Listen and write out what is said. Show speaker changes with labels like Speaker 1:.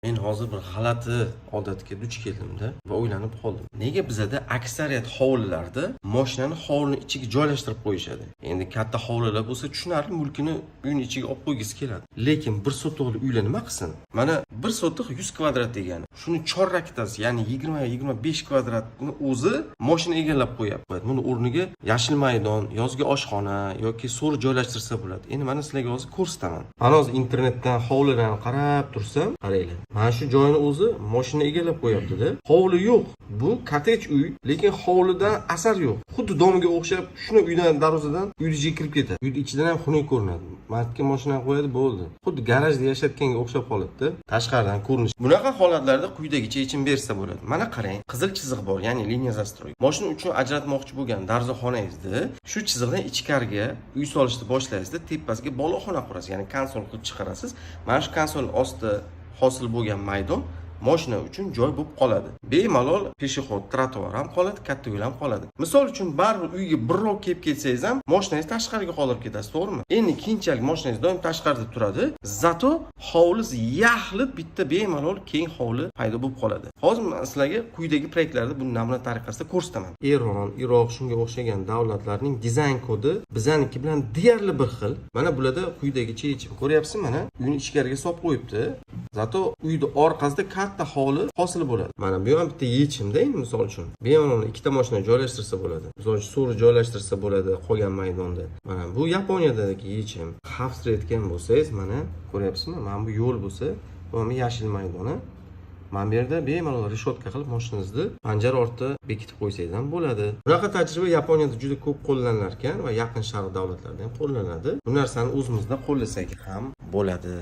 Speaker 1: Men hozir bir g'alati odatga duch keldimda va o'ylanib qoldim. Nega bizada aksariyat hovlilarda mashinani hovlining ichiga joylashtirib qo'yishadi? Endi katta hovlilar bo'lsa tushunarli, mulkini uyning ichiga olib qo'ygisi keladi. Lekin bir sotixli uylar nima qilsin? Mana bir sotix 100 kvadrat degani. Shuni choraktasi, ya'ni 20-25 kvadratni o'zi mashina egallab qo'yapti. Buni o'rniga yashil maydon, yozgi oshxona yoki so'ri joylashtirsa bo'ladi. Endi mana sizlarga hozir ko'rsataman. Mana hozir internetdan hovlilarni qarab tursam, qaranglar. Mana shu joyni o'zi mashina egallab qo'yapti-da. Hovli yo'q. Bu kotej uy, lekin hovlidan asar yo'q. Xuddi domiga o'xshab, shuni uydan darvozadan uyni ichiga kirib ketadi. Uyning ichidan ham xunuk ko'rinadi. Matga mashina qo'yadi, bo'ldi. Xuddi garajda yashayotganga o'xshab qoladi-da. Tashqaridan ko'rinish. Bunaqa holatlarda quyidagicha yechim bersa bo'ladi. Mana qarang, qizil chiziq bor, ya'ni liniya zastroy. Mashina uchun ajratmoqchi bo'lgan darvozaxonangizda shu chiziqdan ichkariga uy solishni boshlaysiz-da, tepasiga boloxona qurasiz, ya'ni konsol qilib chiqarasiz. Mana shu konsol ostida hosil bo'lgan maydon mashina uchun joy bo'lib qoladi. Bemalol peshixod trotuar ham qoladi, katta yo'l ham qoladi. Misol uchun baribir uyga birrov kelib ketsangiz ham mashinangiz tashqariga qoldirib ketasiz, to'g'rimi? Endi keyinchalik mashinangiz doim tashqarida turadi. Zato hovlisi yaxlit bitta bemalol keng hovli paydo bo'lib qoladi. Hozir men sizlarga quyidagi proyektlarda buni namuna tariqasida ko'rsataman. Eron, Iroq shunga o'xshagan davlatlarning dizayn kodi bizaniki bilan deyarli bir xil. Mana bularda quyidagicha yechim. Ko'ryapsizmi mana? Uyni ichkariga solib qo'yibdi. Zato uyni orqasida katta hovli hosil bo'ladi. Mana bu ham bitta yechimda, endi misol uchun. Bemalol ikkita mashina joylashtirsa bo'ladi. Misol uchun so'ri joylashtirsa bo'ladi qolgan maydonda. Mana bu Yaponiyadagi yechim. Xavfsirayotgan bo'lsangiz, mana ko'ryapsizmi? Mana bu yo'l bo'lsa, bu ham yashil maydoni. Mana bu yerda bemalol reshotka qilib mashinangizni panjara ortida bekitib qo'ysangiz ham bo'ladi. Bunaqa tajriba Yaponiyada juda ko'p qo'llanar ekan va yaqin sharq davlatlarida ham qo'llanadi. Bu narsani o'zimizda qo'llasak ham bo'ladi.